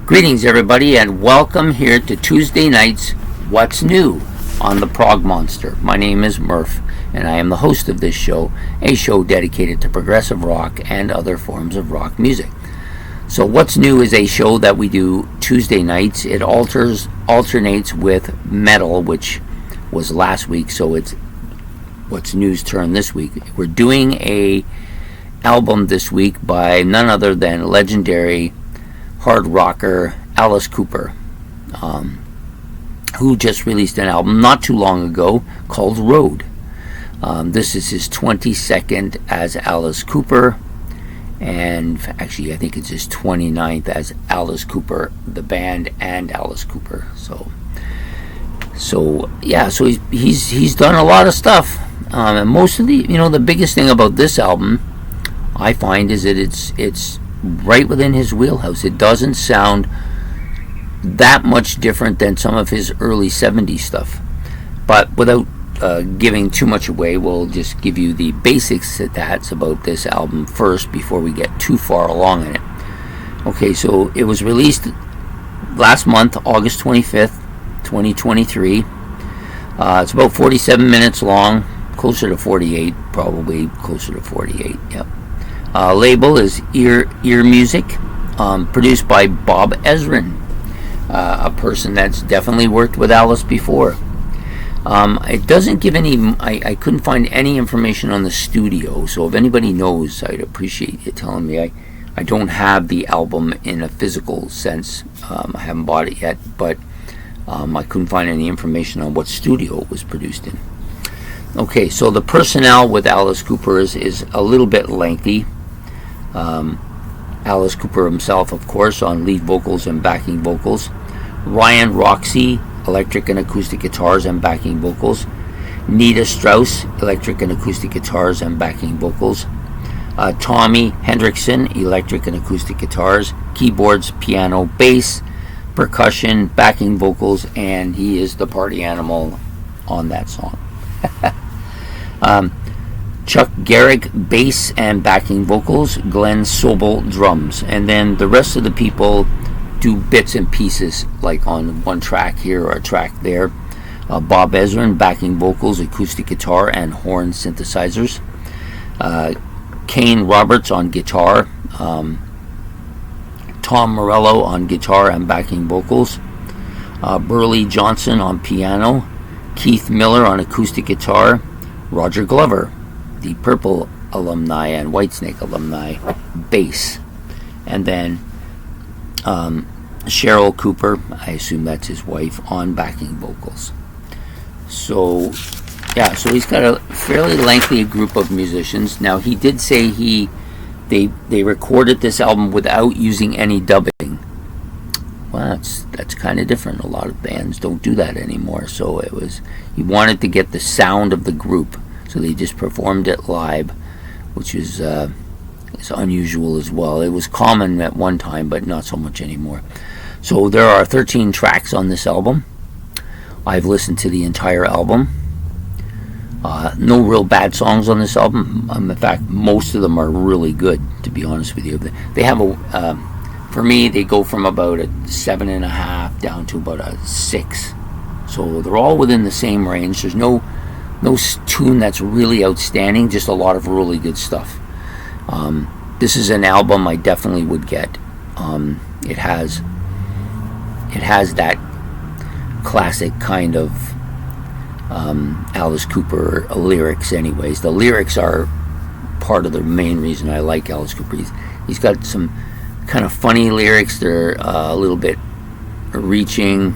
Greetings, everybody, and welcome here to Tuesday night's What's New on the Prog Monster. My name is Murph, and I am the host of this show, a show dedicated to progressive rock and other forms of rock music. So What's New is a show that we do Tuesday nights. It alternates with metal, which was last week, so it's What's New's turn this week. We're doing a album this week by none other than legendary hard rocker Alice Cooper, who just released an album not too long ago called Road. This is his 22nd as Alice Cooper, and actually I think it's his 29th as Alice Cooper, the band, and Alice Cooper. So he's done a lot of stuff, and most of the biggest thing about this album I find is that it's right within his wheelhouse. It doesn't sound that much different than some of his early 70s stuff. But without giving too much away, we'll just give you the basics that's about this album first before we get too far along in it. Okay, so it was released last month, August 25th, 2023. It's about 47 minutes long, closer to 48, probably closer to 48, yep. Label is Ear Music, produced by Bob Ezrin, a person that's definitely worked with Alice before. It doesn't give any, I couldn't find any information on the studio, so if anybody knows, I'd appreciate you telling me. I don't have the album in a physical sense. I haven't bought it yet, but I couldn't find any information on what studio it was produced in. Okay, so the personnel with Alice Cooper is a little bit lengthy. Alice Cooper himself, of course, on lead vocals and backing vocals. Ryan Roxy, electric and acoustic guitars and backing vocals. Nita Strauss, electric and acoustic guitars and backing vocals. Tommy Hendrickson, electric and acoustic guitars, keyboards, piano, bass, percussion, backing vocals, and he is the party animal on that song. Chuck Garrick, bass and backing vocals, Glenn Sobel, drums, and then the rest of the people do bits and pieces, like on one track here or a track there. Bob Ezrin, backing vocals, acoustic guitar and horn synthesizers. Kane Roberts on guitar. Tom Morello on guitar and backing vocals. Burley Johnson on piano. Keith Miller on acoustic guitar. Roger Glover, the Purple alumni and Whitesnake alumni, bass. And then Cheryl Cooper, I assume that's his wife, on backing vocals. So he's got a fairly lengthy group of musicians. Now, he did say they recorded this album without using any dubbing. Well, that's kind of different. A lot of bands don't do that anymore. So he wanted to get the sound of the group, so they just performed it live, which is unusual as well. It was common at one time, but not so much anymore. So there are 13 tracks on this album. I've listened to the entire album. No real bad songs on this album. In fact, most of them are really good, to be honest with you. They have for me, they go from about a 7.5 down to about a 6. So they're all within the same range. There's no tune that's really outstanding, just a lot of really good stuff. This is an album I definitely would get. It has that classic kind of Alice Cooper lyrics anyways. The lyrics are part of the main reason I like Alice Cooper. He's got some kind of funny lyrics. They're a little bit reaching,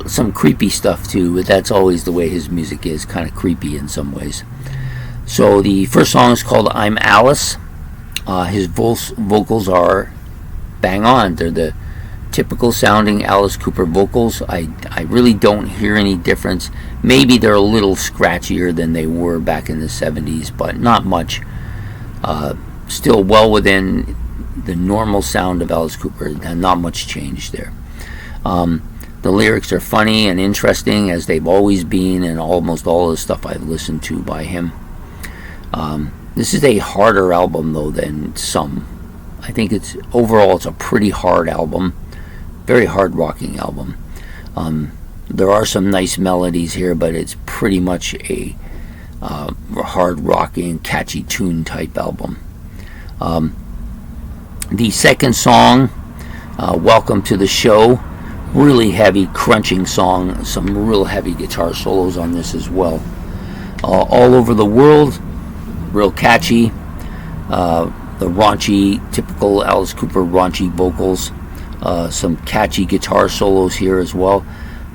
some creepy stuff too, but that's always the way his music is, kind of creepy in some ways. So the first song is called I'm Alice. His vocals are bang on. They're the typical sounding Alice Cooper vocals. I really don't hear any difference. Maybe they're a little scratchier than they were back in the 70s, but not much. Still well within the normal sound of Alice Cooper, and not much change there. The lyrics are funny and interesting, as they've always been in almost all the stuff I've listened to by him. This is a harder album, though, than some. I think it's overall it's a pretty hard album, very hard rocking album. There are some nice melodies here, but it's pretty much a hard rocking, catchy tune type album. The second song, Welcome to the Show, really heavy, crunching song, some real heavy guitar solos on this as well. All Over the World, real catchy. The raunchy, typical Alice Cooper raunchy vocals. Some catchy guitar solos here as well.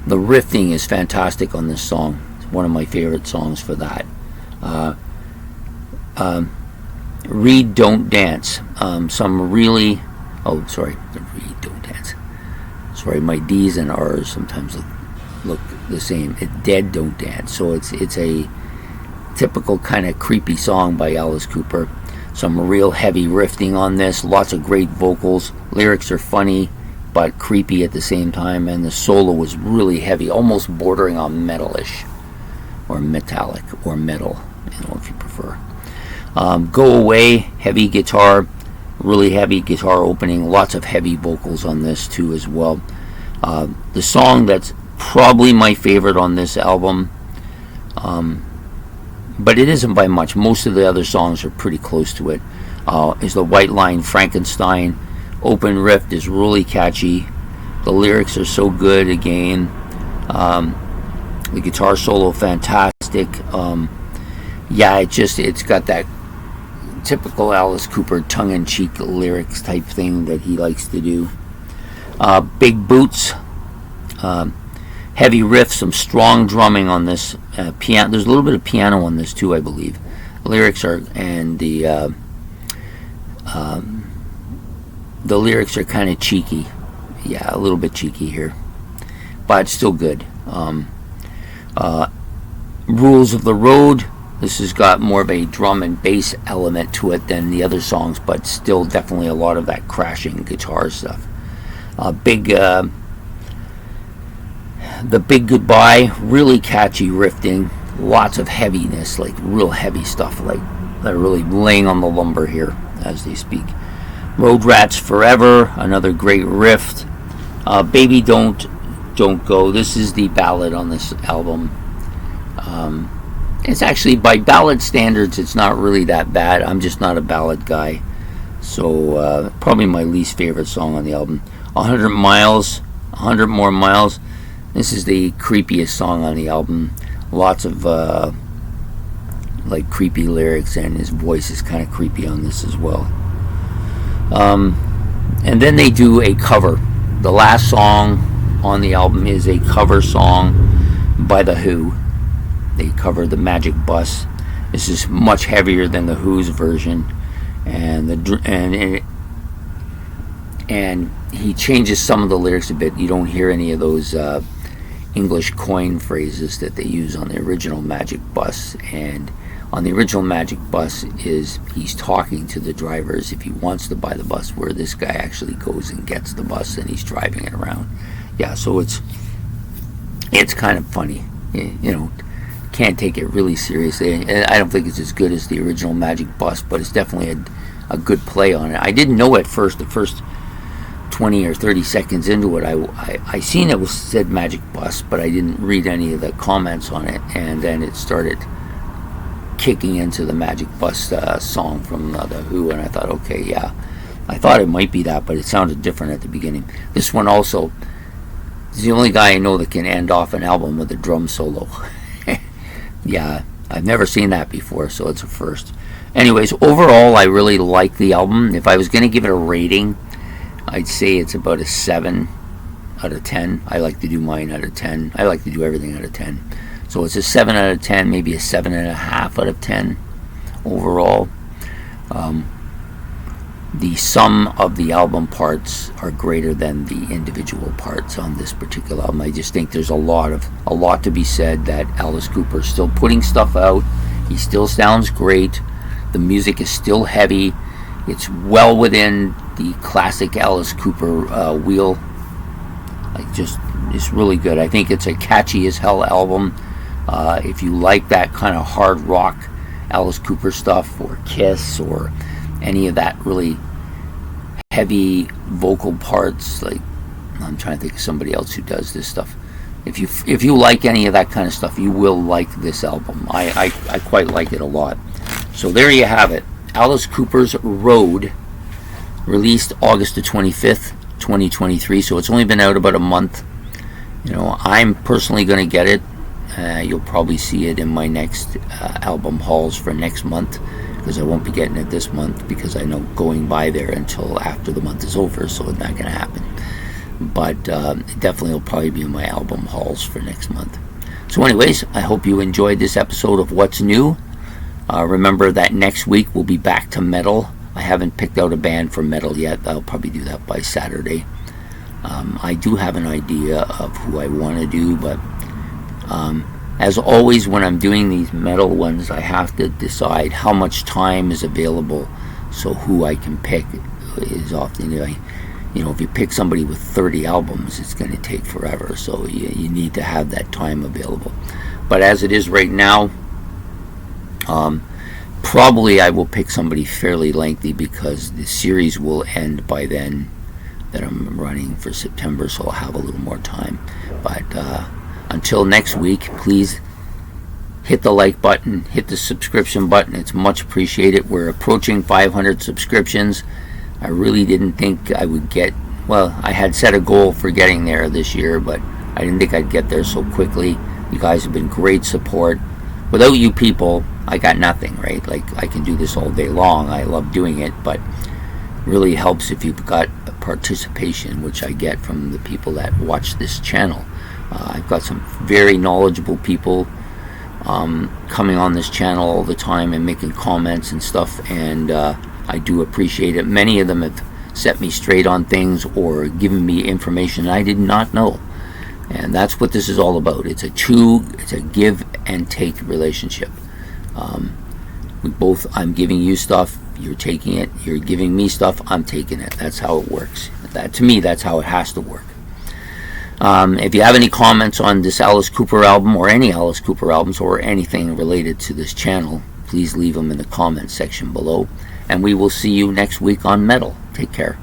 The riffing is fantastic on this song. It's one of my favorite songs for that. Read Don't Dance. Some really... Oh, sorry. Read Don't Dance. Sorry, my D's and R's sometimes look the same. Dead Don't Dance. So it's a typical kind of creepy song by Alice Cooper. Some real heavy riffing on this. Lots of great vocals. Lyrics are funny but creepy at the same time, and the solo was really heavy, almost bordering on metalish or metallic or metal, if you prefer. Go Away, heavy guitar, really heavy guitar opening, lots of heavy vocals on this too as well. The song that's probably my favorite on this album, but it isn't by much, most of the other songs are pretty close to it, is the White Line Frankenstein. Open riff is really catchy. The lyrics are so good again. The guitar solo fantastic. It's got that typical Alice Cooper tongue-in-cheek lyrics type thing that he likes to do. Big Boots, heavy riff, some strong drumming on this. Piano. There's a little bit of piano on this too, I believe. Lyrics are the lyrics are kind of cheeky. Yeah, a little bit cheeky here, but still good. Rules of the Road. This has got more of a drum and bass element to it than the other songs, but still definitely a lot of that crashing guitar stuff. The Big Goodbye, really catchy riffing, lots of heaviness, like real heavy stuff, like they're really laying on the lumber here as they speak. Road Rats Forever, another great riff. Baby Don't Go. This is the ballad on this album. It's actually, by ballad standards, it's not really that bad. I'm just not a ballad guy. So probably my least favorite song on the album. 100 Miles, 100 More Miles. This is the creepiest song on the album. Lots of like creepy lyrics, and his voice is kind of creepy on this as well. And then they do a cover. The last song on the album is a cover song by The Who. They cover the Magic Bus. This is much heavier than The Who's version, and he changes some of the lyrics a bit. You don't hear any of those English coin phrases that they use on the original Magic Bus. And on the original Magic Bus he's talking to the drivers if he wants to buy the bus, where this guy actually goes and gets the bus and he's driving it around. Yeah, so it's kind of funny. Can't take it really seriously. I don't think it's as good as the original Magic Bus, but it's definitely a good play on it. I didn't know at first, the first 20 or 30 seconds into it, I seen it said Magic Bus, but I didn't read any of the comments on it, and then it started kicking into the Magic Bus song from The Who, and I thought, okay, yeah, I thought it might be that, but it sounded different at the beginning. This one also is the only guy I know that can end off an album with a drum solo. Yeah, I've never seen that before, so it's a first. Anyways, overall, I really like the album. If I was going to give it a rating, I'd say it's about a 7 out of 10. I like to do mine out of 10. I like to do everything out of 10. So it's a 7 out of 10, maybe a 7.5 out of 10 overall. The sum of the album parts are greater than the individual parts on this particular album. I just think there's a lot to be said that Alice Cooper is still putting stuff out. He still sounds great. The music is still heavy. It's well within the classic Alice Cooper wheel. It's really good. I think it's a catchy as hell album. If you like that kind of hard rock Alice Cooper stuff, or Kiss, or any of that really heavy vocal parts. Like, I'm trying to think of somebody else who does this stuff. If you like any of that kind of stuff, you will like this album. I quite like it a lot. So there you have it. Alice Cooper's Road, released August the 25th, 2023. So it's only been out about a month. You know, I'm personally going to get it. You'll probably see it in my next album hauls for next month, because I won't be getting it this month, because I know going by there until after the month is over, so it's not going to happen. But it definitely will probably be in my album hauls for next month. So anyways, I hope you enjoyed this episode of What's New. Remember that next week we'll be back to metal. I haven't picked out a band for metal yet. I'll probably do that by Saturday. I do have an idea of who I want to do, but as always when I'm doing these metal ones, I have to decide how much time is available, so who I can pick is often, you know, if you pick somebody with 30 albums, it's going to take forever, so you need to have that time available. But as it is right now, probably I will pick somebody fairly lengthy, because the series will end by then that I'm running for September, so I'll have a little more time. But until next week, please hit the like button, hit the subscription button. It's much appreciated. We're approaching 500 subscriptions. I really didn't think I would get, well, I had set a goal for getting there this year, but I didn't think I'd get there so quickly. You guys have been great support. Without you people, I got nothing, right? Like, I can do this all day long. I love doing it, but it really helps if you've got participation, which I get from the people that watch this channel. I've got some very knowledgeable people coming on this channel all the time and making comments and stuff, and I do appreciate it. Many of them have set me straight on things or given me information I did not know, and that's what this is all about. It's a give and take relationship. I'm giving you stuff, you're taking it, you're giving me stuff, I'm taking it. That's how it works. To me, that's how it has to work. If you have any comments on this Alice Cooper album, or any Alice Cooper albums, or anything related to this channel, please leave them in the comments section below. And we will see you next week on Metal. Take care.